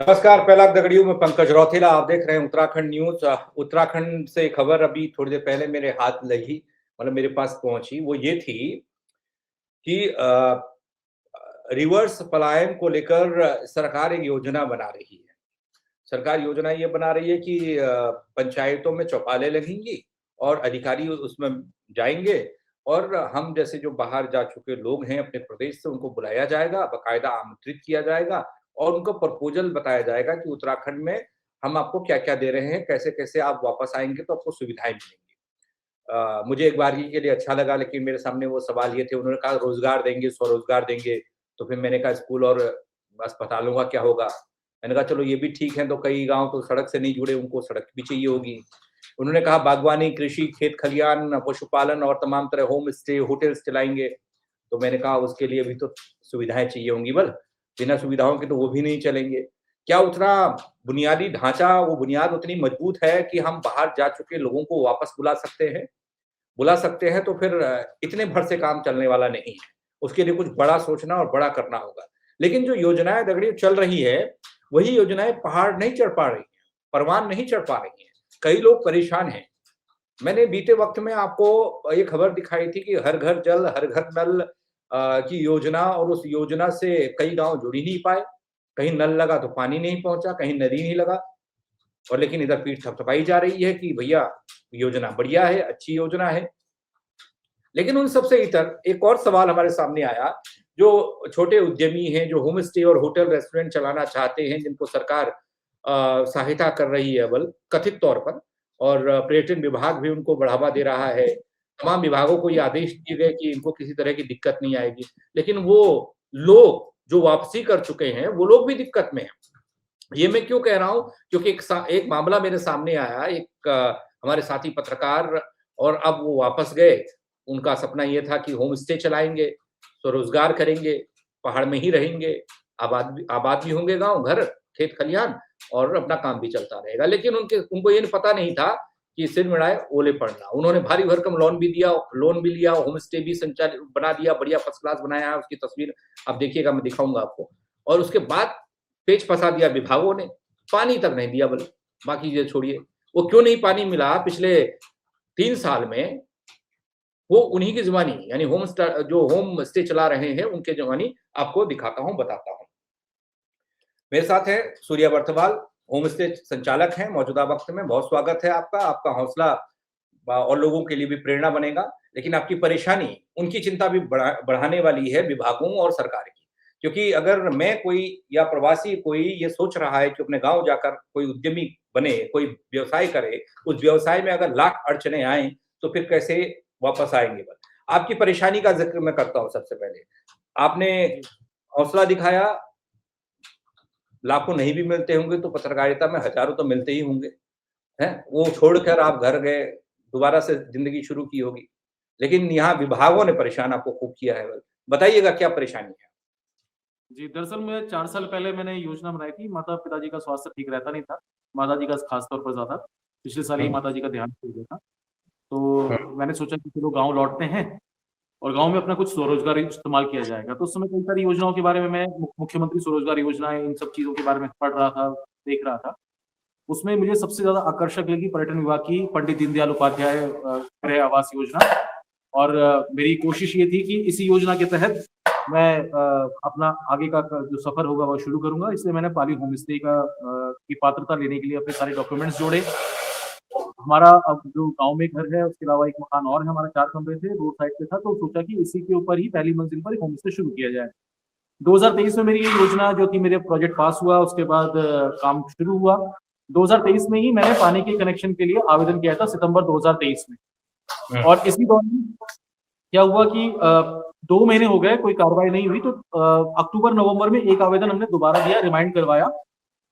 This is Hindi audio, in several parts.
नमस्कार। पहला दगड़ियों में पंकज रौथेला। आप देख रहे हैं उत्तराखंड न्यूज। उत्तराखंड से खबर अभी थोड़ी देर पहले मेरे हाथ लगी, मतलब मेरे पास पहुंची। वो ये थी कि रिवर्स पलायन को लेकर सरकार एक योजना बना रही है। सरकार योजना ये बना रही है कि पंचायतों में चौपालें लगेंगी और अधिकारी उसमें जाएंगे और हम जैसे जो बाहर जा चुके लोग हैं अपने प्रदेश से, उनको बुलाया जाएगा, बाकायदा आमंत्रित किया जाएगा और उनको प्रपोजल बताया जाएगा कि उत्तराखंड में हम आपको क्या-क्या दे रहे हैं, कैसे-कैसे आप वापस आएँगे तो आपको सुविधाएँ मिलेंगी। मुझे एक बार के लिए अच्छा लगा, लेकिन मेरे सामने वो सवाल ये थे, उन्होंने कहा रोज़गार देंगे, स्वरोज़गार देंगे, तो फिर मैंने कहा स्कूल और अस्पतालों का क्या होगा? मैंने कहा चलो ये भी ठीक है, तो कई गाँव तो सड़क से नहीं जुड़े, उनको सड़क भी चाहिए होगी। उन्होंने कहा बागवानी, कृषि, खेत खलियान, पशुपालन और तमाम तरह होम स्टे, होटल्स चलाएँगे। तो मैंने कहा उसके लिए भी तो सुविधाएँ चाहिए होंगी बल, बिना सुविधाओं के तो वो भी नहीं चलेंगे। क्या उतना बुनियादी ढाँचा, वो बुनियाद उतनी मजबूत है कि हम बाहर जा चुके लोगों को वापस बुला सकते हैं? बुला सकते हैं तो फिर इतने भर से काम चलने वाला नहीं है। उसके लिए कुछ बड़ा सोचना और बड़ा करना होगा। लेकिन जो योजनाएँ दगड़ियों चल रही है, वही योजनाएँ पहाड़ नहीं चढ़ पा रही हैं, परवान नहीं चढ़ पा रही हैं। कई लोग परेशान हैं। मैंने बीते वक़्त में आपको ये खबर दिखाई थी कि हर घर जल, हर घर नल की योजना, और उस योजना से कई गाँव जुड़ ही नहीं पाए। कहीं नल लगा तो पानी नहीं पहुँचा, कहीं नदी नहीं लगा। और लेकिन इधर पीठ थपथपाई जा रही है कि भैया योजना बढ़िया है, अच्छी योजना है। लेकिन उन सबसे इतर एक और सवाल हमारे सामने आया, जो छोटे उद्यमी हैं, जो होम स्टे और होटल रेस्टोरेंट चलाना चाहते हैं, जिनको सरकार सहायता कर रही है बल कथित तौर पर, और पर्यटन विभाग भी उनको बढ़ावा दे रहा है। तमाम विभागों को ये आदेश दिए गए कि इनको किसी तरह की दिक्कत नहीं आएगी। लेकिन वो लोग जो वापसी कर चुके हैं, वो लोग भी दिक्कत में हैं। ये मैं क्यों कह रहा हूँ? क्योंकि एक मामला मेरे सामने आया, एक हमारे साथी पत्रकार, और अब वो वापस गए। उनका सपना ये था कि होम स्टे चलाएँगे, स्वरोज़गार करेंगे, पहाड़ में ही रहेंगे, आबाद भी होंगे गाँव, घर, खेत खलिहान, और अपना काम भी चलता रहेगा। लेकिन उनको ये पता नहीं था कि सिर मिलाए ओले पड़ना। उन्होंने भारी भरकम लोन भी लिया, होम स्टे भी संचालित बना दिया, बढ़िया फर्स्ट क्लास बनाया है, उसकी तस्वीर आप देखिएगा, मैं दिखाऊँगा आपको। और उसके बाद पेच फँसा दिया विभागों ने, पानी तक नहीं दिया बल्कि, बाकी ये छोड़िए। वो क्यों नहीं पानी मिला पिछले 3 साल में, वो उन्हीं की ज़ुबानी, यानी जो होम स्टे चला रहे हैं, उनके ज़ुबानी आपको दिखाता हूँ, बताता हूँ। मेरे साथ हैं सूर्या बर्थवाल, होम स्टे संचालक हैं मौजूदा वक़्त में। बहुत स्वागत है आपका। आपका हौसला और लोगों के लिए भी प्रेरणा बनेगा। लेकिन आपकी परेशानी, उनकी चिंता भी बढ़ाने वाली है विभागों और सरकार की। क्योंकि अगर मैं कोई या प्रवासी कोई ये सोच रहा है कि अपने गाँव जाकर कोई उद्यमी बने, कोई व्यवसाय करे, उस व्यवसाय में अगर लाख अड़चनें आएँ, तो फिर कैसे वापस आएँगे बल? आपकी परेशानी का ज़िक्र मैं करता हूँ सबसे पहले। आपने हौसला दिखाया, लाखों नहीं भी मिलते होंगे तो पत्रकारिता में हज़ारों तो मिलते ही होंगे, हैं? वो छोड़कर आप घर गए, दोबारा से ज़िंदगी शुरू की होगी। लेकिन यहाँ विभागों ने परेशान आपको खूब किया है। बताइएगा क्या परेशानी है? जी, दरअसल मैं 4 साल पहले मैंने योजना बनाई थी, माता-पिताजी का स्वास्थ्य ठीक रहता नहीं था, माताजी का ख़ास तौर पर ज़्यादा। पिछले साल ही हुँ, माताजी का देहांत हो गया था। हुँ, तो मैंने सोचा कि चलो गाँव लौटते हैं और गाँव में अपना कुछ स्वरोज़गार इस्तेमाल किया जाएगा। तो उस समय कई सारी योजनाओं के बारे में मैं मुख्यमंत्री स्वरोज़गार योजना है, इन सब चीज़ों के बारे में पढ़ रहा था, देख रहा था। उसमें मुझे सबसे ज़्यादा आकर्षक लगी पर्यटन विभाग की पंडित दीनदयाल उपाध्याय गृह आवास योजना। और मेरी कोशिश ये थी कि इसी योजना के तहत मैं अपना आगे का जो सफ़र होगा वो शुरू करूँगा। इसलिए मैंने पाली होम स्टे की पात्रता लेने के लिए अपने सारे डॉक्यूमेंट्स जोड़े। हमारा अब जो गाँव में घर है, उसके अलावा एक मकान और है, हमारा 4 कमरे थे, रोड साइड पे था, तो सोचा कि इसी के ऊपर ही पहली मंजिल पर एक होम स्टे शुरू किया जाए। 2023 में मेरी ये योजना जो थी, मेरे प्रोजेक्ट पास हुआ, उसके बाद काम शुरू हुआ। 2023 में ही मैंने पानी के कनेक्शन के लिए आवेदन किया था, सितंबर 2023 में। हुँ, और इसी दौरान क्या हुआ कि 2 महीने हो गए, कोई कार्रवाई नहीं हुई, तो अक्टूबर-नवंबर में एक आवेदन हमने दोबारा दिया, रिमाइंड करवाया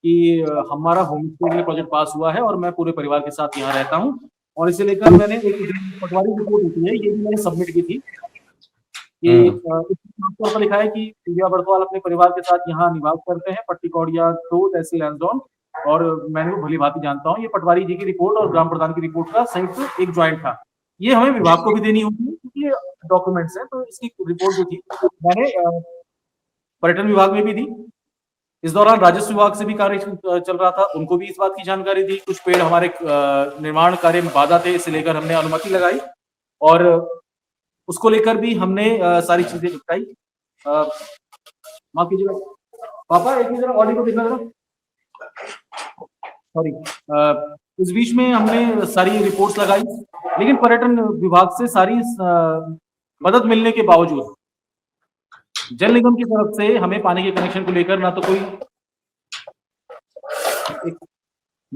कि हमारा होम स्टे के लिए प्रोजेक्ट पास हुआ है और मैं पूरे परिवार के साथ यहाँ रहता हूँ। और इसे लेकर मैंने एक पटवारी रिपोर्ट होती है, ये भी मैंने सबमिट की थी कि हुँ, इसमें साफ तौर पर लिखा है कि दिव्या बर्थवाल अपने परिवार के साथ यहाँ निवास करते हैं, पट्टी कौड़िया 2 तहसील लैंसडौन। और मैं इनको भली-भाँति जानता हूँ। ये पटवारी जी की रिपोर्ट और ग्राम प्रधान की रिपोर्ट का संयुक्त एक जॉइंट था। ये हमें विभाग को भी देनी होगी क्योंकि ये डॉक्यूमेंट्स हैं, तो इसकी रिपोर्ट जो थी मैंने पर्यटन विभाग में भी दी। इस दौरान राजस्व विभाग से भी कार्य चल रहा था, उनको भी इस बात की जानकारी दी। कुछ पेड़ हमारे निर्माण कार्य में बाधा थे, इसे लेकर हमने अनुमति लगाई और उसको लेकर भी हमने सारी चीजें निपटाई। माफ कीजिएगा पापा, एक मिनट ऑडियो को देखना जरा, सॉरी। इस बीच में हमने सारी रिपोर्ट्स लगाई, लेकिन पर्यटन विभाग से सारी मदद मिलने के बावजूद जल निगम की तरफ से हमें पानी के कनेक्शन को लेकर ना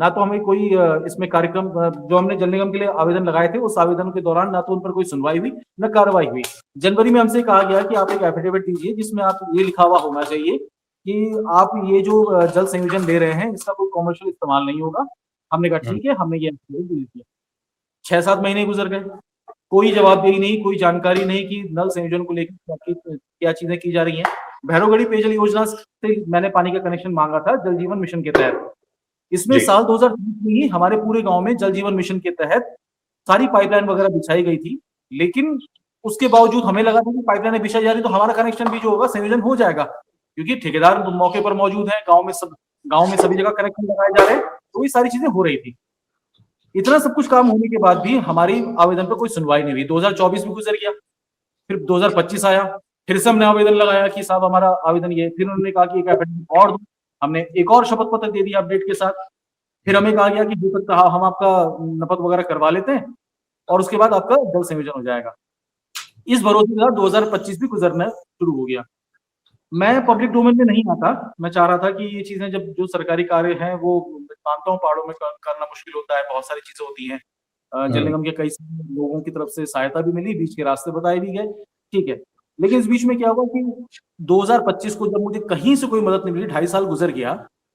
तो हमें कोई इसमें कार्यक्रम, जो हमने जल निगम के लिए आवेदन लगाए थे उस आवेदन के दौरान ना तो उन पर कोई सुनवाई हुई न कार्रवाई हुई। जनवरी में हमसे कहा गया कि आप एक एफिडेविट दीजिए जिसमें आप ये लिखा हुआ होना चाहिए कि आप ये जो जल संयोजन ले रहे हैं इसका कोई कॉमर्शियल इस्तेमाल नहीं होगा। हमने कहा ठीक है, हमने ये एफिडेविट दिया। 6-7 महीने गुजर गए, कोई जवाबदेही नहीं, कोई जानकारी नहीं कि नल संयोजन को लेकर क्या चीजें की जा रही हैं। भैरवगढ़ी पेयजल योजना से मैंने पानी का कनेक्शन मांगा था जल जीवन मिशन के तहत। इसमें साल 2020 में ही हमारे पूरे गांव में जल जीवन मिशन के तहत सारी पाइपलाइन वगैरह बिछाई गई थी, लेकिन उसके बावजूद हमें लगा था कि पाइपलाइन बिछाई जा रही तो हमारा कनेक्शन भी जो होगा संयोजन हो जाएगा, क्योंकि ठेकेदार मौके पर मौजूद है, गांव में सभी जगह कनेक्शन लगाए जा रहे हैं, तो ये सारी चीजें हो रही थी। इतना सब कुछ काम होने के बाद भी हमारी आवेदन पर कोई सुनवाई नहीं हुई। 2024 भी गुजर गया, फिर 2025 आया, फिर से हमने आवेदन लगाया कि साहब हमारा आवेदन ये, फिर उन्होंने कहा कि एक एफिडेविट और दो, हमने एक और शपथ पत्र दे दिया अपडेट के साथ। फिर हमें कहा गया कि हो सकता है हम आपका नपत वगैरह करवा लेते हैं और उसके बाद आपका जल संयोजन हो जाएगा। इस भरोसे के साथ 2025 भी गुजरना शुरू हो गया। मैं पब्लिक डोमेन में नहीं आता, मैं चाह रहा था कि ये चीजें जब जो सरकारी कार्य हैं वो मानता हूँ पहाड़ों में करना मुश्किल होता है, बहुत सारी चीजें होती हैं। जल निगम के कई लोगों की तरफ से सहायता भी मिली, बीच के रास्ते बताए भी गए, ठीक है। लेकिन इस बीच में क्या हुआ कि 2025 को जब मुझे कहीं से कोई मदद नहीं मिली, 2.5 साल गुजर गया,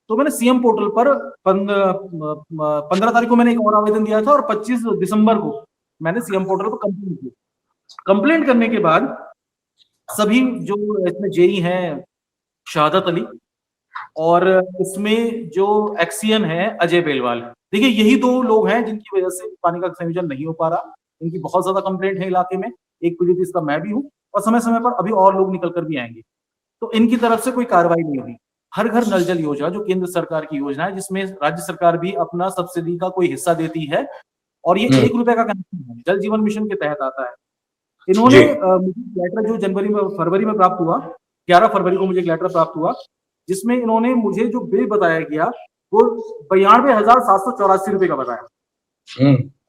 तो मैंने सीएम पोर्टल पर 15 तारीख को मैंने एक और आवेदन दिया था और 25 दिसंबर को मैंने सीएम पोर्टल पर कंप्लेंट की। कंप्लेंट करने के बाद सभी जो इसमें जेई हैं शहादत अली और इसमें जो एक्सीएन है अजय बेलवाल, देखिए यही 2 लोग हैं जिनकी वजह से पानी का संयोजन नहीं हो पा रहा। इनकी बहुत ज्यादा कंप्लेंट है इलाके में, एक पीड़ित इसका मैं भी हूँ और समय समय पर अभी और लोग निकल कर भी आएंगे। तो इनकी तरफ से कोई कार्रवाई नहीं हुई। हर घर नल जल योजना जो केंद्र सरकार की योजना है, जिसमें राज्य सरकार भी अपना सब्सिडी का कोई हिस्सा देती है और ये 1 रुपए का कनेक्शन है, जल जीवन मिशन के तहत आता है। इन्होंने मुझे लेटर जो फरवरी में प्राप्त हुआ, 11 फरवरी को मुझे एक लेटर प्राप्त हुआ जिसमें इन्होंने मुझे जो बिल बताया गया वो 92,784 रुपए का बताया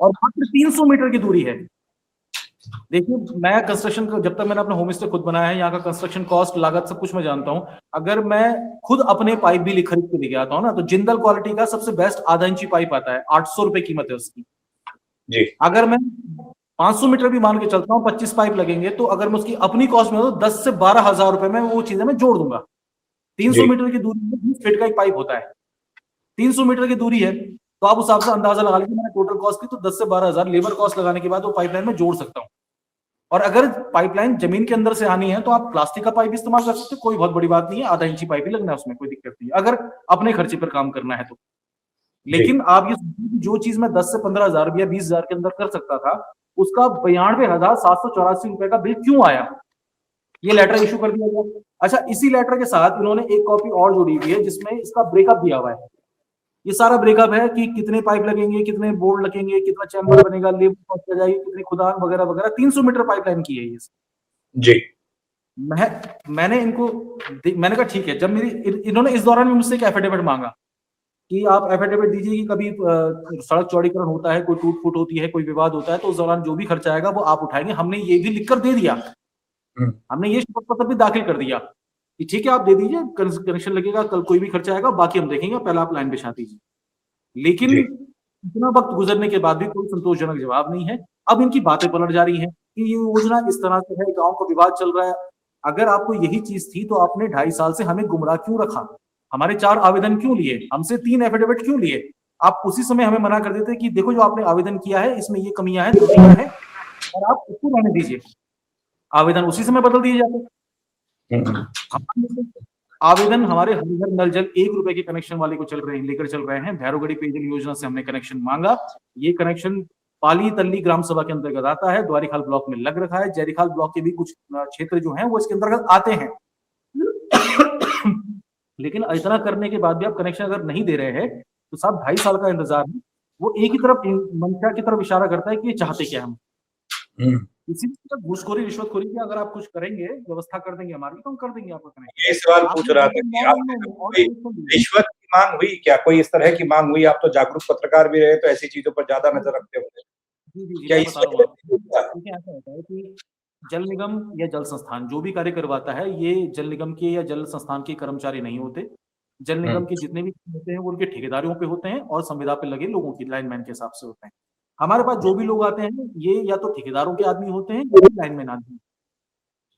और मात्र 300 मीटर की दूरी है। देखिए मैं कंस्ट्रक्शन का, जब तक मैंने अपना होम स्टे खुद बनाया है, यहाँ का कंस्ट्रक्शन कॉस्ट लागत सब कुछ मैं जानता हूँ। अगर मैं खुद अपने पाइप भी खरीद के लेके आता हूँ ना, तो जिंदल क्वालिटी का सबसे बेस्ट आधा इंची पाइप आता है, 800 रुपए कीमत है उसकी जी। अगर मैं 500 मीटर भी मान के चलता हूँ, 25 पाइप लगेंगे, तो अगर मैं उसकी अपनी कॉस्ट में 10 से 12,000 रुपए में वो चीजें मैं जोड़ दूंगा। 300 मीटर की दूरी में 20 फीट का एक पाइप होता है, 300 मीटर की दूरी है, तो आप उस हिसाब से अंदाजा लगा लीजिए मैंने टोटल कॉस्ट की, तो 10 से 12,000 लेबर कॉस्ट लगाने के बाद वो पाइपलाइन में जोड़ सकता हूँ। और अगर पाइपलाइन जमीन के अंदर से आनी है तो आप प्लास्टिक का पाइप इस्तेमाल कर सकते हो, कोई बहुत बड़ी बात नहीं है, आधा इंची पाइप ही लगना है, उसमें कोई दिक्कत नहीं है अगर अपने खर्चे पर काम करना है तो। लेकिन आप ये सोचिए जो चीज मैं 10 से 15,000 या 20,000 के अंदर कर सकता था, उसका 92,784 रुपए का बिल क्यों आया? ये लेटर इशू कर दिया गया। अच्छा, इसी लेटर के साथ इन्होंने एक कॉपी और जोड़ी हुई है जिसमें इसका ब्रेकअप दिया हुआ है। ये सारा ब्रेकअप है कि कितने पाइप लगेंगे, कितने बोर्ड लगेंगे, कितना चैम्बर बनेगा, लेबर कॉस्ट जाएगी, कितनी खुदान वगैरह वगैरह। 300 मीटर पाइपलाइन की है ये जी। मैंने कहा ठीक है। जब इन्होंने इस दौरान भी मुझसे एक एफिडेविट मांगा कि आप एफिडेविट दीजिए कि कभी सड़क चौड़ीकरण होता है, कोई टूट फूट होती है, कोई विवाद होता है, तो उस दौरान जो भी खर्चा आएगा वो आप उठाएंगे। हमने ये भी लिखकर दे दिया, हमने ये शपथ पत्र भी दाखिल कर दिया कि ठीक है आप दे दीजिए, कनेक्शन लगेगा, कल कोई भी खर्चा आएगा बाकी हम देखेंगे, पहले आप लाइन बिछा दीजिए। लेकिन इतना वक्त गुजरने के बाद भी कोई संतोषजनक जवाब नहीं है। अब इनकी बातें पलट जा रही हैं कि ये योजना इस तरह से है, गांव का विवाद चल रहा है। अगर आपको यही चीज थी तो आपने 2.5 साल से हमें गुमराह क्यों रखा? हमारे 4 आवेदन क्यों लिए? हमसे 3 एफिडेविट क्यों लिए? आप उसी समय हमें मना कर देते कि देखो जो आपने आवेदन किया है इसमें ये कमियां हैं, त्रुटियां हैं और आप उसको रहने दीजिए। आवेदन उसी समय बदल दिए जाते। आवेदन हमारे हर घर नल जल 1 रुपए के कनेक्शन वाले को लेकर चल रहे हैं। भैरवगढ़ी पेयजल योजना से हमने कनेक्शन मांगा, ये कनेक्शन पाली तल्ली ग्राम सभा के अंतर्गत आता है, द्वारीखाल ब्लॉक में लग रखा है। जयरीखाल ब्लॉक के भी कुछ क्षेत्र जो हैं वो इसके अंतर्गत आते हैं। लेकिन इतना करने के बाद भी आप कनेक्शन अगर नहीं दे रहे हैं तो साहब 2.5 साल का इंतजार है। वो एक ही तरफ मंशा की तरफ इशारा करता है कि ये चाहते क्या हम। इसी तरह घूसखोरी रिश्वतखोरी की अगर आप कुछ करेंगे, व्यवस्था कर देंगे हमारी, तो हम कर देंगे आपका कनेक्शन। ये सवाल पूछ रहा था कि आपने कोई रिश्वत की मांग हुई क्या, कोई इस तरह की मांग हुई? आप तो जागरूक पत्रकार भी रहे, तो ऐसी चीजों पर ज्यादा नजर रखते होंगे। जी, क्या मैं इस बता रहा हूँ आपको। वजह देखिए ऐसा होता है कि जल निगम या जल संस्थान जो भी कार्य करवाता है, ये जल निगम के या जल संस्थान के कर्मचारी नहीं होते। जल निगम के जितने भी होते हैं वो उनके ठेकेदारों पे होते हैं और संविदा पे लगे लोगों की लाइनमैन के हिसाब से होते हैं। हमारे पास जो भी लोग आते हैं ये या तो ठेकेदारों के आदमी होते हैं या लाइनमैन आदमी।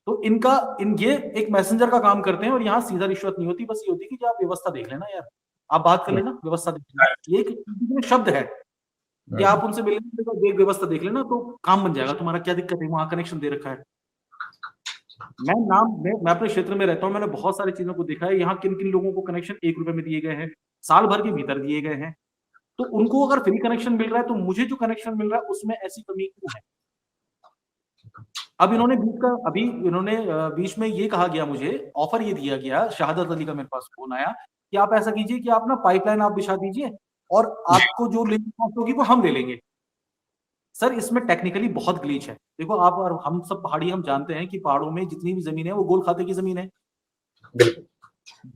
तो ये एक मैसेंजर का काम करते हैं और यहाँ सीधा रिश्वत नहीं होती, बस ये होती है कि आप व्यवस्था देख लेना यार, आप बात कर लेना, व्यवस्था देख लेना। ये एक शब्द है कि आप उनसे मिलेंगे तो एक व्यवस्था देख लेना तो काम बन जाएगा, तुम्हारा क्या दिक्कत है, वहां कनेक्शन दे रखा है। मैं अपने क्षेत्र में रहता हूँ, मैंने बहुत सारी चीजों को देखा है, यहाँ किन किन लोगों को कनेक्शन 1 रुपए में दिए गए हैं, साल भर के भीतर दिए गए हैं। तो उनको अगर फ्री कनेक्शन मिल रहा है तो मुझे जो कनेक्शन मिल रहा है उसमें ऐसी कमी क्यों है? अब इन्होंने बीच में ये कहा गया, मुझे ऑफर ये दिया गया, शहादत अली का मेरे पास फोन आया कि आप ऐसा कीजिए कि आप ना पाइपलाइन आप बिछा दीजिए और आपको जो लेबर कॉस्ट होगी वो हम ले लेंगे। सर इसमें टेक्निकली बहुत ग्लिच है। देखो आप और हम सब पहाड़ी हम जानते हैं कि पहाड़ों में जितनी भी जमीन है वो गोल खाते की जमीन है।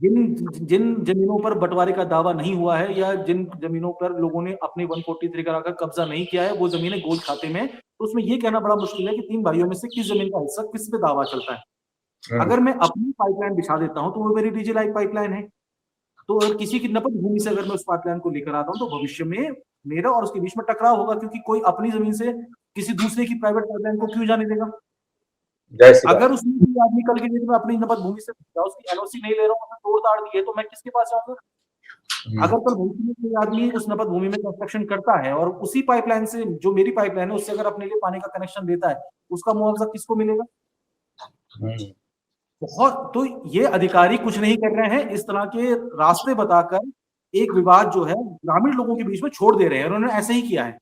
जिन जिन जमीनों पर बंटवारे का दावा नहीं हुआ है या जिन जमीनों पर लोगों ने अपने 143 कराकर कब्जा नहीं किया है वो जमीनें गोल खाते में, तो उसमें ये कहना बड़ा मुश्किल है कि 3 भाइयों में से किस जमीन का हिस्सा किस पे दावा चलता है। अगर मैं अपनी पाइपलाइन बिछा देता हूँ तो वो मेरी डीजे लाइक पाइपलाइन है। तो अगर किसी की नपद भूमि से अगर मैं उस पाइपलाइन को लेकर आता हूँ तो भविष्य में मेरा और उसके बीच में टकराव होगा, क्योंकि कोई अपनी जमीन से किसी दूसरे की प्राइवेट पाइपलाइन को क्यों जाने देगा। अगर उसमें कोई आदमी कल के दिन में अपनी नपद भूमि से उसकी एनओसी नहीं ले रहा हूँ, तोड़ ताड़ दिए, तो मैं किसके पास जाऊंगा? अगर कल भविष्य में कोई आदमी उस नपद भूमि में कंस्ट्रक्शन करता है और उसी पाइपलाइन से, जो मेरी पाइपलाइन है, उससे अगर अपने लिए पानी का कनेक्शन देता है, उसका मुआवजा किसको मिलेगा? बहुत। तो ये अधिकारी कुछ नहीं कर रहे हैं, इस तरह के रास्ते बताकर एक विवाद जो है ग्रामीण लोगों के बीच में छोड़ दे रहे हैं। उन्होंने ऐसे ही किया है।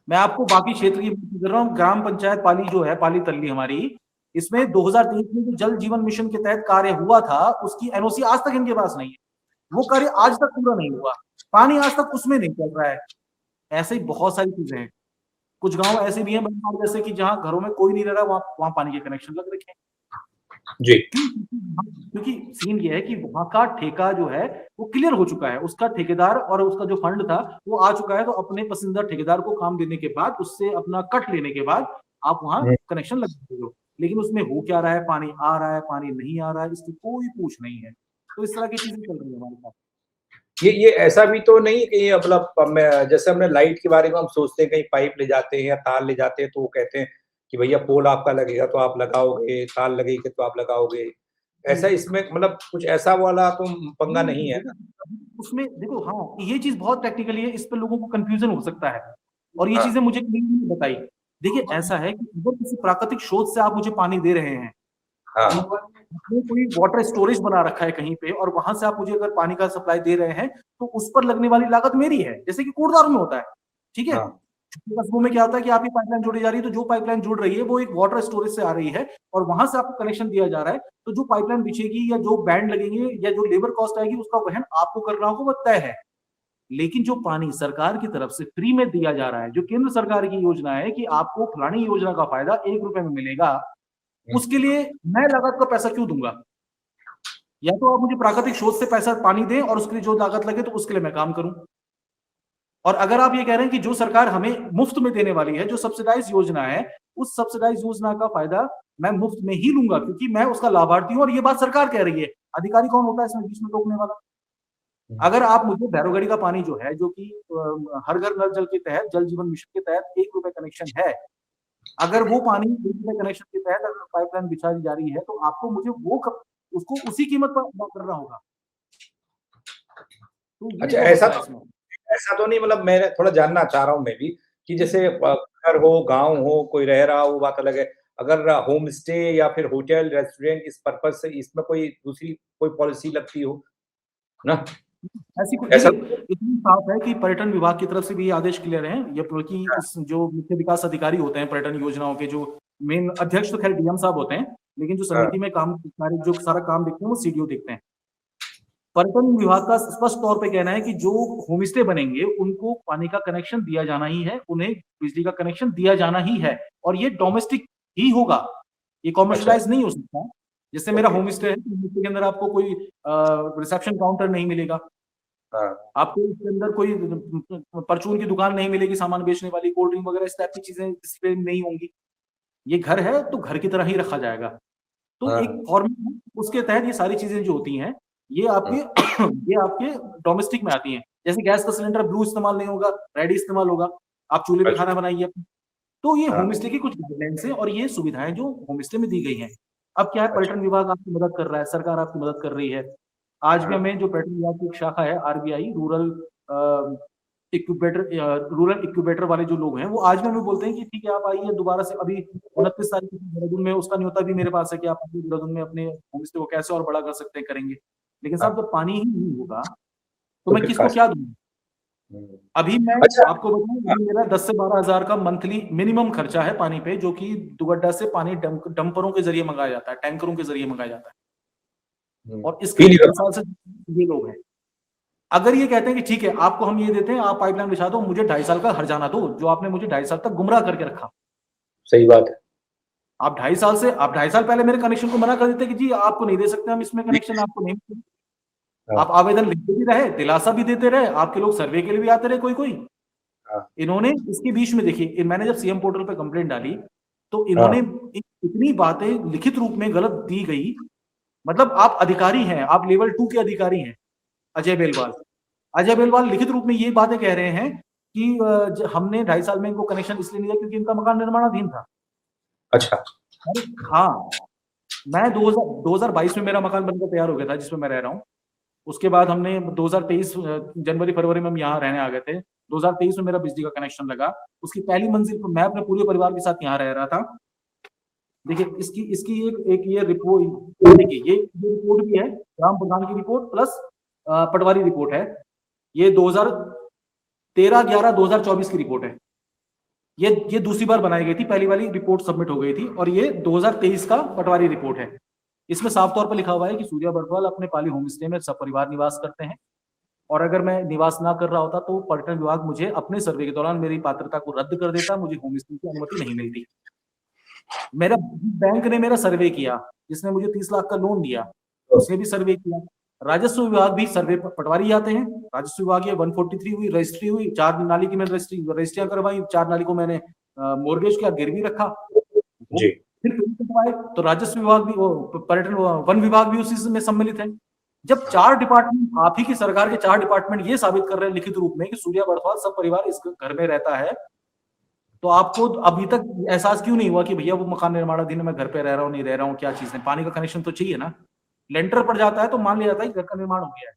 मैं आपको बाकी क्षेत्र की बात कर रहा हूँ। ग्राम पंचायत पाली जो है, पाली तल्ली हमारी, इसमें 2023 में जो जल जीवन मिशन के तहत कार्य हुआ था उसकी एनओसी आज तक इनके पास नहीं है। वो कार्य आज तक पूरा नहीं हुआ, पानी आज तक उसमें नहीं चल रहा है। ऐसे ही बहुत सारी चीजें हैं। कुछ गांव ऐसे भी हैं जैसे कि जहां घरों में कोई नहीं रह रहा, वहां पानी के कनेक्शन लग रखे हैं। जी, क्योंकि सीन ये है कि वहां का ठेका जो है वो क्लियर हो चुका है, उसका ठेकेदार और उसका जो फंड था वो आ चुका है। तो अपने पसंदीदा ठेकेदार को काम देने के बाद, उससे अपना कट लेने के बाद आप वहां कनेक्शन लगा दे हो। लेकिन उसमें हो क्या रहा है, पानी आ रहा है, पानी नहीं आ रहा है, इसकी कोई पूछ नहीं है। तो इस तरह की चीजें चल रही है हमारे साथ। ये ऐसा भी तो नहीं कि मतलब जैसे हमने लाइट के बारे में हम सोचते हैं, कहीं पाइप ले जाते हैं या तार ले जाते हैं तो वो कहते हैं कि भैया पोल आपका लगेगा तो आप लगाओगे, तार लगेगी तो आप लगाओगे। ऐसा इसमें मतलब कुछ ऐसा वाला तो पंगा नहीं है ना? उसमें देखो, हाँ ये चीज बहुत टेक्निकली है, इस पर लोगों को कंफ्यूजन हो सकता है और ये चीजें मुझे कहीं नहीं बताई। देखिए ऐसा है कि अगर किसी प्राकृतिक स्रोत से आप मुझे पानी दे रहे हैं, कोई वाटर स्टोरेज बना रखा है कहीं पे और वहां से आप मुझे अगर पानी का सप्लाई दे रहे हैं, तो उस पर लगने वाली लागत मेरी है, जैसे कि कूड़दार में होता है। ठीक है, कस्बों में क्या होता है कि आपकी पाइपलाइन जोड़ी जा रही है, तो जो पाइपलाइन जुड़ रही है वो एक वाटर स्टोरेज से आ रही है और वहां से आपको कनेक्शन दिया जा रहा है। तो जो पाइपलाइन बिछेगी या जो बैंड लगेंगे या जो लेबर कॉस्ट आएगी, उसका वहन आपको करना होगा, वो तय है। लेकिन जो पानी सरकार की तरफ से फ्री में दिया जा रहा है, जो केंद्र सरकार की योजना है कि आपको फलानी योजना का फायदा 1 रुपए में मिलेगा, उसके लिए मैं लागत का पैसा क्यों दूंगा? या तो आप मुझे प्राकृतिक स्रोत से पैसा पानी दें और उसके लिए जो लागत लगे तो उसके लिए मैं काम करूं। और अगर आप ये कह रहे हैं कि जो सरकार हमें मुफ्त में देने वाली है, जो सब्सिडाइज योजना है, उस सब्सिडाइज योजना का फायदा मैं मुफ्त में ही लूंगा क्योंकि मैं उसका लाभार्थी हूं और ये बात सरकार कह रही है। अधिकारी कौन होता है इसमें बीच में रोकने वाला? अगर आप मुझे भैरवगढ़ी का पानी जो है, जो कि हर घर नल जल के तहत, जल जीवन मिशन के तहत 1 रुपए कनेक्शन है, अगर वो पानी 1 रुपए कनेक्शन के तहत अगर पाइपलाइन बिछा दी जा रही है, तो आपको मुझे उसको उसी कीमत पर करना होगा। तो अच्छा, ऐसा तो नहीं, मतलब मैं थोड़ा जानना चाह रहा हूँ मैं भी कि जैसे घर हो, गांव हो, कोई रह रहा हो, वो बात अलग है। अगर होम स्टे या फिर होटल रेस्टोरेंट इस पर्पज से इसमें कोई दूसरी कोई पॉलिसी लगती हो ना? ऐसी ऐसा इतनी साफ है कि पर्यटन विभाग की तरफ से भी आदेश क्लियर है। ये बल्कि इस जो मुख्य विकास अधिकारी होते हैं पर्यटन योजनाओं के, जो मेन अध्यक्ष तो खैर डीएम साहब होते हैं, लेकिन जो समिति में काम जो सारा काम देखते हैं वो सीडीओ देखते हैं। पर्यटन विभाग का स्पष्ट तौर पे कहना है कि जो होम स्टे बनेंगे उनको पानी का कनेक्शन दिया जाना ही है, उन्हें बिजली का कनेक्शन दिया जाना ही है, और ये डोमेस्टिक ही होगा, ये कॉमर्शियलाइज नहीं हो सकता। जैसे मेरा होम स्टे है, होम स्टे के अंदर आपको कोई रिसेप्शन काउंटर नहीं मिलेगा, आपको इसके अंदर कोई परचून की दुकान नहीं मिलेगी, सामान बेचने वाली, कोल्ड ड्रिंक वगैरह इस टाइप की चीजें इसमें नहीं होंगी। ये घर है तो घर की तरह ही रखा जाएगा। तो एक फॉर्मूला, उसके तहत ये सारी चीजें जो होती हैं ये आपके ये आपके डोमेस्टिक में आती हैं। जैसे गैस का सिलेंडर ब्लू इस्तेमाल नहीं होगा, रेड इस्तेमाल होगा, आप चूल्हे पे खाना बनाइए। तो ये होम स्टे की कुछ गाइडलाइंस है और ये सुविधाएं जो होम स्टे में दी गई हैं। अब क्या है, पर्यटन विभाग आपकी मदद कर रहा है, सरकार आपकी मदद कर रही है। आज भी हमें जो पर्यटन विभाग की एक शाखा है आरबीआई, रूरल इक्यूबेटर वाले जो लोग हैं, वो आज भी हमें बोलते हैं कि ठीक है आप आइए दोबारा से, अभी 29 तारीख को देहरादून में उसका न्योता भी मेरे पास है कि आप देहरादून में अपने होम स्टे को कैसे और बड़ा कर सकते हैं, करेंगे। लेकिन साहब जब पानी ही नहीं होगा तो मैं किसको क्या दूंगा? अभी मैं आपको बताऊं, मेरा 10 से 12 हजार का मंथली मिनिमम खर्चा है पानी पे, जो कि दुगड्डा से पानी डंपरों के जरिए मंगाया जाता है, टैंकरों के जरिए मंगाया जाता है। और इसके 3 साल से ये लोग हैं। अगर ये कहते हैं कि ठीक है आपको हम ये देते हैं, आप पाइपलाइन बिछा दो, मुझे 2.5 साल का हर्जाना दो, जो आपने मुझे 2.5 साल तक गुमराह करके रखा। सही बात है। आप 2.5 साल पहले मेरे कनेक्शन को मना कर देते कि जी आपको नहीं दे सकते हम इसमें कनेक्शन, आपको नहीं। आप आवेदन लिखते भी रहे, दिलासा भी देते रहे, आपके लोग सर्वे के लिए भी आते रहे कोई। इन्होंने इसके बीच में देखिए, मैंने जब सीएम पोर्टल पे कंप्लेंट डाली तो इन्होंने इतनी बातें लिखित रूप में गलत दी गई। मतलब आप अधिकारी हैं, आप लेवल 2 के अधिकारी हैं, अजय बेलवाल लिखित रूप में ये बातें कह रहे हैं कि हमने 2.5 साल में इनको कनेक्शन इसलिए नहीं दिया क्योंकि इनका मकान निर्माणाधीन था। अच्छा। हाँ, मैं 2022 में मेरा मकान बनकर तैयार हो गया था जिसमें मैं रह रहा हूँ। उसके बाद हमने 2023 जनवरी फरवरी में हम यहाँ रहने आ गए थे। 2023 में मेरा बिजली का कनेक्शन लगा। उसकी पहली मंजिल पर मैं अपने पूरे परिवार के साथ यहाँ रह रहा था। देखिए इसकी एक ये रिपोर्ट, देखिए ये रिपोर्ट भी है, ग्राम प्रधान की रिपोर्ट प्लस पटवारी रिपोर्ट है। ये 2013-11-2024 की रिपोर्ट है। ये दूसरी बार बनाई गई थी, पहली वाली रिपोर्ट सबमिट हो गई थी और ये 2023 का पटवारी रिपोर्ट है। इसमें साफ तौर पर लिखा हुआ है कि सूर्या बर्फवाल अपने पाली होम स्टे में सपरिवार निवास करते हैं, और अगर मैं निवास ना कर रहा होता तो पर्यटन विभाग मुझे अपने सर्वे के दौरान मेरी पात्रता को रद्द कर देता, मुझे होम स्टे की अनुमति नहीं मिलती। मेरा बैंक ने मेरा सर्वे किया, जिसने मुझे 30 लाख का लोन दिया, उसने भी सर्वे किया। राजस्व विभाग भी सर्वे, पटवारी आते हैं, राजस्व विभाग ये 143 हुई, रजिस्ट्री हुई, 4 नाली की मैंने रजिस्ट्रियां करवाई, 4 नाली को मैंने मोर्गेज किया, गिरवी रखा, फिर करवाए। तो राजस्व विभाग भी, पर्यटन वन विभाग भी उसी में सम्मिलित है। जब 4 डिपार्टमेंट, आप ही की सरकार के 4 डिपार्टमेंट ये साबित कर रहे हैं लिखित रूप में कि सूर्या बर्फवाल सब परिवार इस घर में रहता है, तो आपको अभी तक एहसास क्यों नहीं हुआ कि भैया वो मकान निर्माणाधीन है, मैं घर पे रह रहा हूँ, नहीं रह रहा हूँ, क्या चीज है? पानी का कनेक्शन तो चाहिए ना। लेंटर पड़ जाता है तो मान लिया जाता है घर का निर्माण हो गया।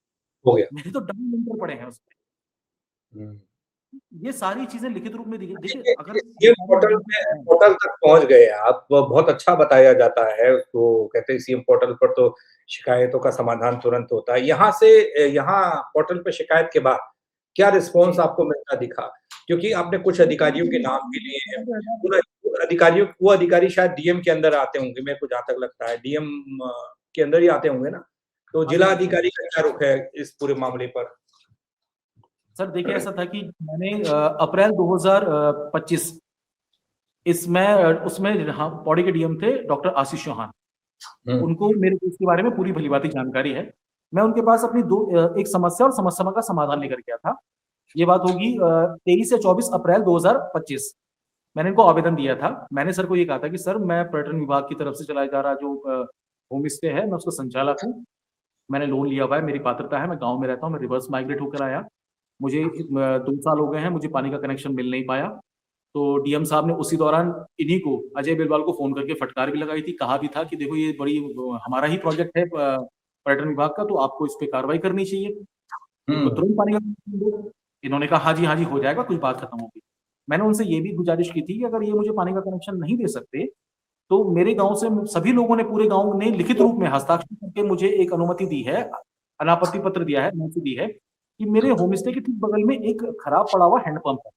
मेरे तो डबल लेंटर पड़े हैं उसमें। ये सारी चीजें लिखित रूप में देखिए, अगर पोर्टल तक पहुंच गए आप, बहुत अच्छा बताया जाता है उसको। कहते हैं सीएम पोर्टल पर तो शिकायतों का समाधान तुरंत होता है। यहाँ पोर्टल पे शिकायत के बाद क्या रिस्पॉन्स आपको मिलता दिखा? क्योंकि आपने कुछ अधिकारियों के नाम भी लिए हैं, वो अधिकारी शायद डीएम के अंदर आते होंगे, मेरे को जहां तक लगता है डीएम के अंदर ही आते होंगे ना। तो जिला अधिकारी का क्या रुख है इस पूरे मामले पर? सर देखिए, ऐसा था कि मैंने अप्रैल 2025 उसमें पौड़ी के डीएम थे डॉक्टर आशीष चौहान, उनको मेरे केस के बारे में पूरी भलीभांति जानकारी है। मैं उनके पास अपनी एक समस्या और समस्या का समाधान लेकर गया था। ये बात होगी 23 से 24 अप्रैल 2025। मैंने इनको आवेदन दिया था। मैंने सर को ये कहा था कि सर मैं पर्यटन विभाग की तरफ से चलाया जा रहा जो होम स्टे है, मैं उसका संचालक हूँ, मैंने लोन लिया हुआ है, मेरी पात्रता है, मैं गाँव में रहता हूँ, मैं रिवर्स माइग्रेट होकर आया, मुझे 2 साल हो गए हैं, मुझे पानी का कनेक्शन मिल नहीं पाया। तो डीएम साहब ने उसी दौरान इन्हीं को, अजय बेलवाल को फोन करके फटकार भी लगाई थी, कहा भी था कि देखो ये बड़ी हमारा ही प्रोजेक्ट है पर्यटन विभाग का, तो आपको इस पे कार्रवाई करनी चाहिए, तुरंत पानी का। इन्होंने कहा हाँ जी हो जाएगा, कुछ बात खत्म होगी। मैंने उनसे ये भी गुजारिश की थी कि अगर ये मुझे पानी का कनेक्शन नहीं दे सकते तो मेरे गांव से सभी लोगों ने, पूरे गांव ने लिखित रूप में हस्ताक्षर करके मुझे एक अनुमति दी है, अनापत्ति पत्र दिया है, अनुमति दी है कि मेरे होम स्टे के ठीक बगल में एक खराब पड़ा हुआ हैंडपंप है,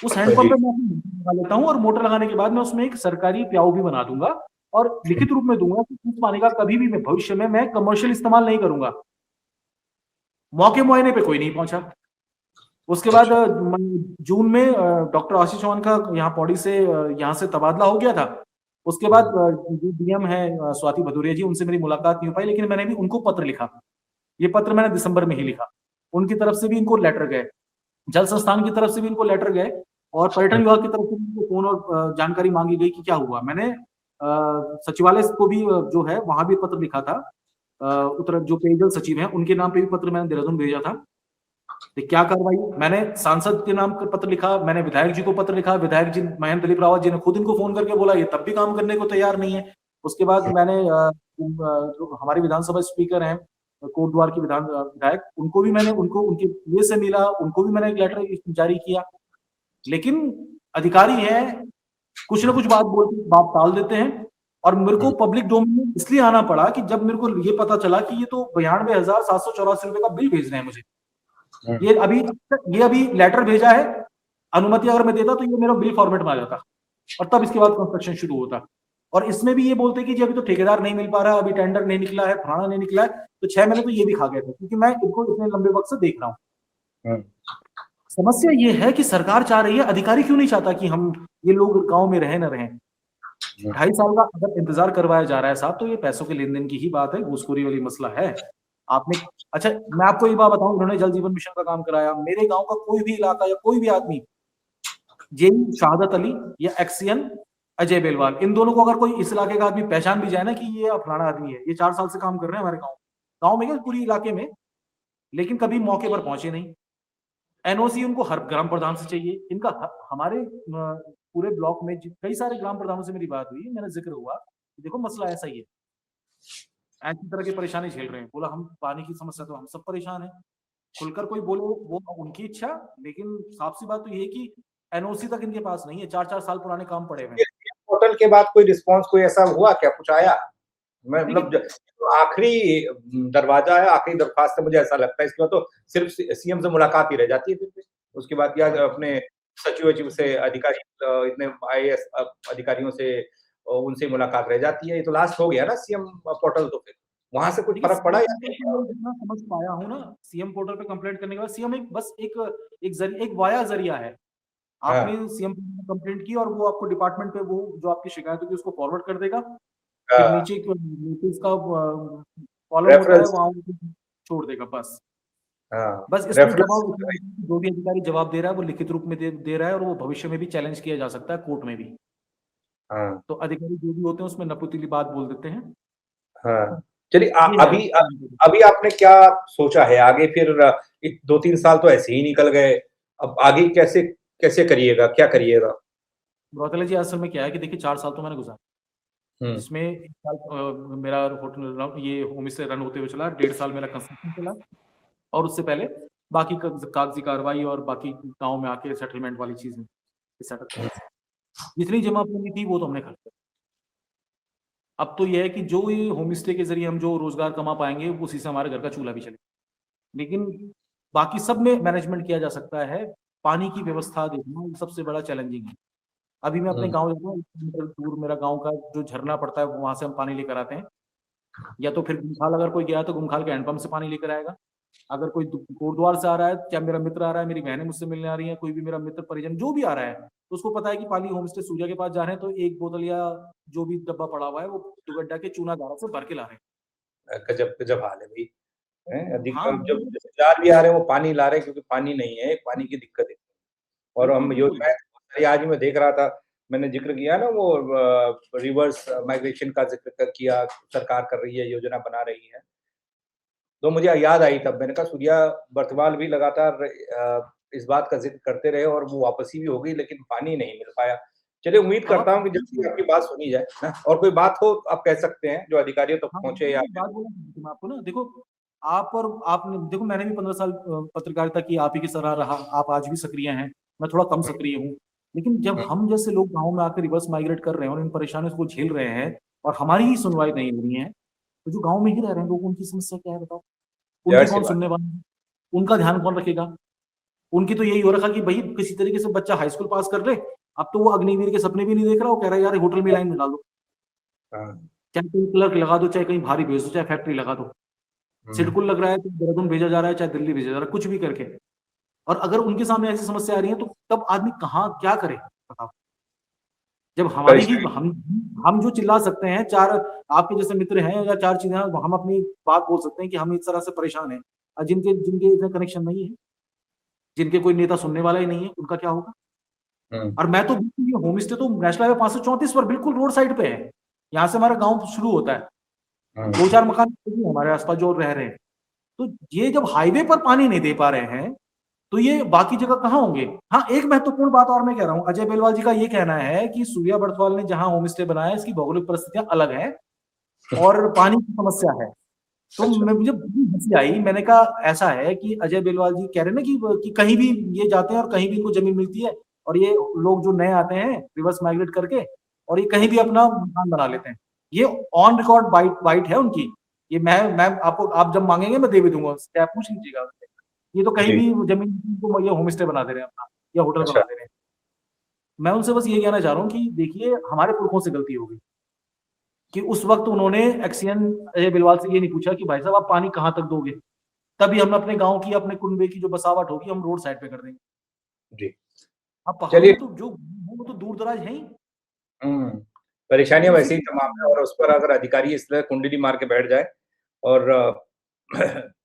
उस हैंडपंप पे मैं मोटर लगा लेता हूँ और मोटर लगाने के बाद मैं उसमें एक सरकारी प्याऊ भी बना दूंगा और लिखित रूप में दूंगा कि उस पानी का कभी भी मैं भविष्य में मैं कमर्शियल इस्तेमाल नहीं करूंगा। मौके मुआयने पे कोई नहीं पहुंचा। उसके बाद जून में डॉक्टर आशीष चौहान का यहाँ पौड़ी से यहाँ से तबादला हो गया था। उसके बाद जो डीएम है स्वाति भदौरिया जी, उनसे मेरी मुलाकात नहीं हो पाई, लेकिन मैंने भी उनको पत्र लिखा। ये पत्र मैंने दिसंबर में ही लिखा। उनकी तरफ से भी इनको लेटर गए, जल संस्थान की तरफ से भी इनको लेटर गए, और पर्यटन विभाग की तरफ से भी इनको फोन और जानकारी मांगी गई कि क्या हुआ। मैंने सचिवालय को भी जो है वहां भी पत्र लिखा था। उत्तर जो पेयजल सचिव हैं उनके नाम पे भी पत्र मैंने देहरादून भेजा था। तो क्या कार्रवाई, मैंने सांसद के नाम पर पत्र लिखा, मैंने विधायक जी को पत्र लिखा। विधायक जी महेंद्र दिलीप रावत जी ने खुद इनको फोन करके बोला, ये तब भी काम करने को तैयार नहीं है। उसके बाद मैंने जो हमारे विधानसभा स्पीकर हैं कोटद्वार के विधायक, उनको भी मैंने उनके ये से मिला, उनको भी मैंने एक लेटर जारी किया। लेकिन अधिकारी है कुछ ना कुछ बात टाल देते हैं, और मेरे को पब्लिक डोमेन में इसलिए आना पड़ा कि जब मेरे को ये पता चला कि ये तो 92,784 रुपए का बिल भेज रहे हैं मुझे। ये अभी लेटर भेजा है, अनुमति अगर मैं देता तो ये मेरा बिल फॉर्मेट में आ जाता, और तब इसके बाद कंस्ट्रक्शन शुरू होता। और इसमें भी ये बोलते कि जी अभी तो ठेकेदार नहीं मिल पा रहा, अभी टेंडर नहीं निकला है, फलाना नहीं निकला है। तो 6 महीने तो ये भी खा गए थे, क्योंकि मैं इनको इतने लंबे वक्त से देख रहा हूँ। समस्या ये है कि सरकार चाह रही है, अधिकारी क्यों नहीं चाहता कि हम ये लोग गांव में रहे न रहें। 2.5 साल का अगर इंतजार करवाया जा रहा है साहब, तो ये पैसों के लेन देन की ही बात है, घूसखोरी वाली मसला है। आपने अच्छा, मैं आपको एक बात बताऊं, उन्होंने जल जीवन मिशन का काम कराया। मेरे गांव का कोई भी इलाका या कोई भी आदमी, जेई शहादत अली या एक्सियन अजय बेलवाल, इन दोनों को अगर कोई इस इलाके का आदमी पहचान भी जाए ना कि ये फलाना आदमी है, ये 4 साल से काम कर रहे हैं हमारे गाँव में, क्या पूरी इलाके में, लेकिन कभी मौके पर पहुंचे नहीं। एनओसी उनको हर ग्राम प्रधान से चाहिए। इनका हमारे पूरे ब्लॉक में कई सारे ग्राम प्रधानों से मेरी बात हुई, मेरा जिक्र हुआ, देखो मसला ऐसा ही है, ऐसी तरह की परेशानी झेल रहे हैं। बोला हम पानी की समस्या तो हम सब परेशान हैं। खुलकर कोई बोले वो उनकी इच्छा, लेकिन साफ सी बात तो ये है कि एनओसी तक इनके पास नहीं है, 4-4 साल पुराने काम पड़े हुए हैं। पोर्टल के बाद कोई रिस्पांस कोई ऐसा हुआ क्या, कुछ आया? मतलब आखिरी दरवाजा है, आखिरी दरखास्त है, मुझे ऐसा लगता है। इसके बाद तो सिर्फ सीएम से मुलाकात ही रह जाती है, फिर उसके बाद या अपने सचिव से अधिकारी, इतने आईएएस अधिकारियों से उनसे मुलाकात रह जाती है। ये तो लास्ट हो गया ना सीएम पोर्टल, तो फिर वहां से कुछ फर्क पड़ा या नहीं? जितना समझ पाया हूँ ना, सीएम पोर्टल पे कंप्लेंट करने के बाद सीएम एक वाया जरिया है। आपने सीएम कंप्लेंट की और वो आपको डिपार्टमेंट पे वो जो आपकी शिकायत होगी उसको फॉरवर्ड कर देगा, फिर नीचे नोटिस का कॉलम होता है वहां छोड़ देगा, बस। बस इसमें जो भी अधिकारी जवाब दे रहा है वो लिखित रूप में दे रहा है, और वो भविष्य में भी चैलेंज किया जा सकता है कोर्ट में भी। तो अधिकारी जो भी होते हैं उसमें नपुतीली बात बोल देते हैं। चलिए, अभी आपने क्या सोचा है आगे? फिर 2-3 साल तो ऐसे ही निकल गए, अब आगे कैसे करिएगा, क्या करिएगा? गौतला जी, असल में क्या है कि देखिए 4 साल तो मैंने गुजारा, जिसमें 1 साल मेरा होटल ये होम स्टे रन होते हुए चला, 1.5 साल मेरा कंस्ट्रक्शन चला, और उससे पहले बाकी कागजी कार्रवाई और बाकी गांव में आके सेटलमेंट वाली चीजें सेटल, जितनी जमा पूंजी थी वो तो हमने खर्च। अब तो यह है कि जो ये होम स्टे के जरिए हम जो रोजगार कमा पाएंगे उसी से हमारे घर का चूल्हा भी चले, लेकिन बाकी सब में मैनेजमेंट किया जा सकता है। पानी की व्यवस्था देखना सबसे बड़ा चैलेंजिंग है। अभी मैं अपने गांव जाता हूँ, दूर मेरा गांव का जो झरना पड़ता है वहां से हम पानी लेकर आते हैं, या तो फिर गुमखाल अगर कोई गया तो गुमखाल के हैंडपंप से पानी लेकर आएगा। अगर कोई कोटद्वार से आ रहा है, क्या मेरा मित्र आ रहा है, मेरी बहनें मुझसे मिलने आ रही हैं, कोई भी मेरा मित्र परिजन जो भी आ रहा है, तो उसको पता है कि पाली होम स्टे सूर्या के पास जा रहे हैं, तो 1 बोतल या जो भी डब्बा पड़ा हुआ है वो दुगड्डा के चूना गारा से भर के ला रहे हैं। गजब हाल है भाई। जब रिश्तेदार भी आ रहे हैं वो पानी ला रहे हैं, क्योंकि पानी नहीं है, पानी की दिक्कत है। और हम योजनाएं, आज मैं देख रहा था, मैंने जिक्र किया ना वो रिवर्स माइग्रेशन का जिक्र किया, सरकार कर रही है, योजना बना रही है, तो मुझे याद आई, तब मैंने कहा सूर्या बर्तवाल भी लगातार इस बात का जिक्र करते रहे और वो वापसी भी हो गई, लेकिन पानी नहीं मिल पाया। चलिए, उम्मीद करता हूँ कि जल्दी आपकी बात सुनी जाए ना, और कोई बात हो आप कह सकते हैं जो अधिकारियों तक पहुंचे। या बात बोला आपको ना, देखो आपने देखो, मैंने भी 15 साल पत्रकारिता की, आप ही की तरह रहा, आप आज भी सक्रिय हैं, मैं थोड़ा कम सक्रिय हूँ, लेकिन जब हम जैसे लोग गाँव में आकर रिवर्स माइग्रेट कर रहे हैं और इन परेशानियों को झेल रहे हैं और हमारी ही सुनवाई नहीं हो रही है, तो जो गाँव में ही रह रहे हैं लोग, उनकी समस्या क्या है बताओ? उनकी कौन सुनने वाला है? उनका ध्यान कौन रखेगा? उनकी तो यही हो रखा कि भाई किसी तरीके से बच्चा हाई स्कूल पास कर ले, अब तो वो अग्निवीर के सपने भी नहीं देख रहा, वो कह रहा है यार होटल में लाइन में डाल दो, चाहे कहीं क्लर्क लगा दो, चाहे कहीं भारी भेज दो, चाहे फैक्ट्री लगा दो। सिडकुल लग रहा है तो देहरादून भेजा जा रहा है, चाहे दिल्ली भेजा जा रहा है, कुछ भी करके। और अगर उनके सामने ऐसी समस्या आ रही है तो तब आदमी कहाँ क्या करे बताओ? जब हमारी ही परेशानी हम जो चिल्ला सकते हैं, 4 आपके जैसे मित्र हैं या 4 चीज़ें हैं, हम अपनी बात बोल सकते हैं कि हम इस तरह से परेशान हैं। जिनके जिनके इतने कनेक्शन नहीं है, जिनके कोई नेता सुनने वाला ही नहीं है, उनका क्या होगा? हुँ, और मैं तो बिल्कुल ये होम स्टे तो नेशनल हाईवे 534 पर बिल्कुल रोड साइड पे है। यहाँ से हमारा गाँव शुरू होता है। हुँ, 2-4 मकान भी हमारे आस-पास जो रह रहे हैं। तो ये जब हाईवे पर पानी नहीं दे पा रहे हैं, तो ये बाकी जगह कहाँ होंगे? हाँ, एक महत्वपूर्ण बात और मैं कह रहा हूँ, अजय बेलवाल जी का ये कहना है कि सूर्या बर्तवाल ने जहाँ होम स्टे बनाया है, इसकी भौगोलिक परिस्थितियाँ अलग हैं और पानी की समस्या है। तो अच्छा। मुझे बड़ी हँसी आई, मैंने कहा ऐसा है कि अजय बेलवाल जी कह रहे हैं ना कि कहीं भी ये जाते हैं और कहीं भी इनको ज़मीन मिलती है और ये लोग जो नए आते हैं रिवर्स माइग्रेट करके और ये कहीं भी अपना मकान बना लेते हैं। ये ऑन रिकॉर्ड बाइट है उनकी। ये मैं आपको आप जब माँगेंगे मैं दे भी दूँगा, उससे आप पूछ लीजिएगा उनसे। ये तो कहीं जी, भी ज़मीन को ये होम स्टे बना दे रहे हैं अपना या होटल अच्छा। बना दे रहे हैं। मैं उनसे बस ये कहना चाह रहा हूँ कि देखिए हमारे पुरखों से गलती हो गई कि उस वक़्त उन्होंने एक्सियन अजय बिलवाल से ये नहीं पूछा कि भाई साहब आप पानी कहाँ तक दोगे? तभी हम अपने गाँव की, अपने कुनबे की जो बसावट होगी हम रोड साइड पे कर देंगे। जी, अब पहाड़ों चलिए में तो जो वो तो दूर-दराज है ही, हुँ, वो परेशानियाँ तो उसी वैसे ही तमाम हैं और उस पर अगर अधिकारी इस तरह कुंडली मार के बैठ जाएँ और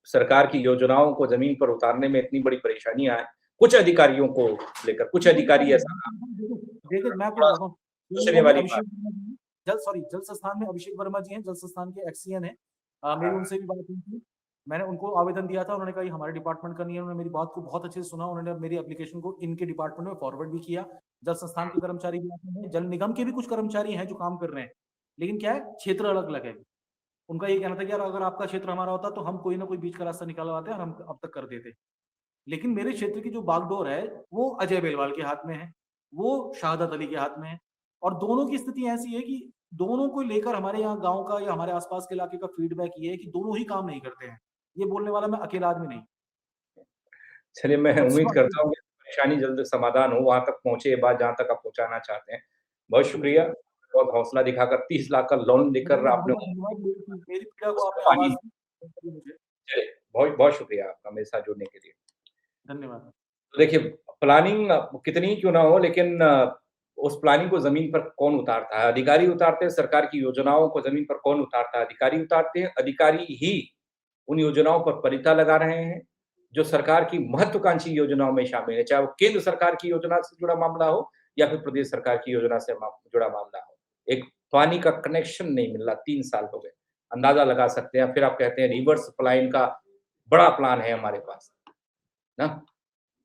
सरकार की योजनाओं को ज़मीन पर उतारने में इतनी बड़ी परेशानियाँ आएँ, कुछ अधिकारियों को लेकर, कुछ अधिकारी ऐसा देखिए मैं आपको बताता थोड़ा-सा हूँ, सोचने वाली बात। अभिषेक वर्मा जी हैं, जल संस्थान में अभिषेक वर्मा जी हैं, जल संस्थान के एक्सीएन हैं। मेरी हाँ, उनसे भी बात हुई थी। मैंने उनको आवेदन दिया था, उन्होंने कहा ये हमारे डिपार्टमेंट का नहीं है, उन्होंने मेरी बात को बहुत अच्छे से सुना, उन्होंने मेरी एप्लीकेशन को इनके डिपार्टमेंट में फॉरवर्ड भी किया। जल संस्थान के कर्मचारी भी आते हैं, जल निगम के भी कुछ कर्मचारी हैं जो काम कर रहे हैं। लेकिन क्या है, क्षेत्र अलग-अलग है। उनका ये कहना था कि यार अगर आपका क्षेत्र हमारा होता तो हम कोई ना कोई बीच का रास्ता निकलवाते और हम अब तक कर देते। लेकिन मेरे क्षेत्र की जो बागडोर है, वो अजय बेलवाल के हाथ में है, वो शहादत अली के हाथ में है और दोनों की स्थिति ऐसी है कि दोनों को लेकर हमारे यहाँ गाँव का या हमारे आस-पास के इलाके का फीडबैक ये है कि दोनों ही काम नहीं करते हैं। ये बोलने वाला मैं अकेला आदमी नहीं। चलिए मैं बस उम्मीद करता हूँ कि परेशानी जल्द समाधान हो, वहाँ तक पहुँचे ये बात जहाँ तक आप पहुँचाना चाहते हैं। बहुत शुक्रिया, बहुत हौसला दिखाकर 30 लाख का लोन लेकर आपने बहुत-बहुत धन्यवाद मेरी पीड़ा को उसमें आपने पानी आवाज़ दी मुझे। चलिए, बहुत-बहुत शुक्रिया आपका मेरे साथ जुड़ने के लिए। धन्यवाद। तो देखिए, प्लानिंग कितनी ही क्यों ना हो लेकिन उस प्लानिंग को ज़मीन पर कौन उतारता है? अधिकारी उतारते हैं, सरकार की योजनाओं को ज़मीन पर कौन उतारता है? अधिकारी उतारते हैं, अधिकारी ही उन योजनाओं पर परिता लगा रहे हैं, जो सरकार की महत्वाकांक्षी योजनाओं में शामिल है, चाहे वो केंद्र सरकार की योजना से जुड़ा मामला हो या फिर प्रदेश सरकार की योजना से जुड़ा मामला हो। एक पानी का कनेक्शन नहीं मिल रहा, 3 साल हो गए। अंदाज़ा लगा सकते हैं, फिर आप कहते हैं रिवर्स पलायन का बड़ा प्लान है हमारे पास, ना?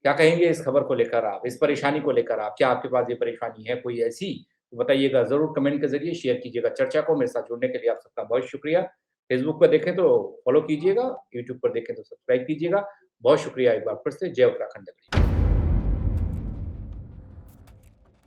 क्या कहेंगे इस खबर को लेकर आप, इस परेशानी को लेकर आप? क्या आपके पास ये परेशानी है कोई ऐसी? तो बताइएगा ज़रूर कमेंट के ज़रिए, शेयर कीजिएगा चर्चा को। मेरे साथ जुड़ने के लिए आप सबका बहुत शुक्रिया। फेसबुक पर देखें तो फॉलो कीजिएगा, यूट्यूब पर देखें तो सब्सक्राइब कीजिएगा। बहुत शुक्रिया एक बार फिर से। जय उत्तराखंड।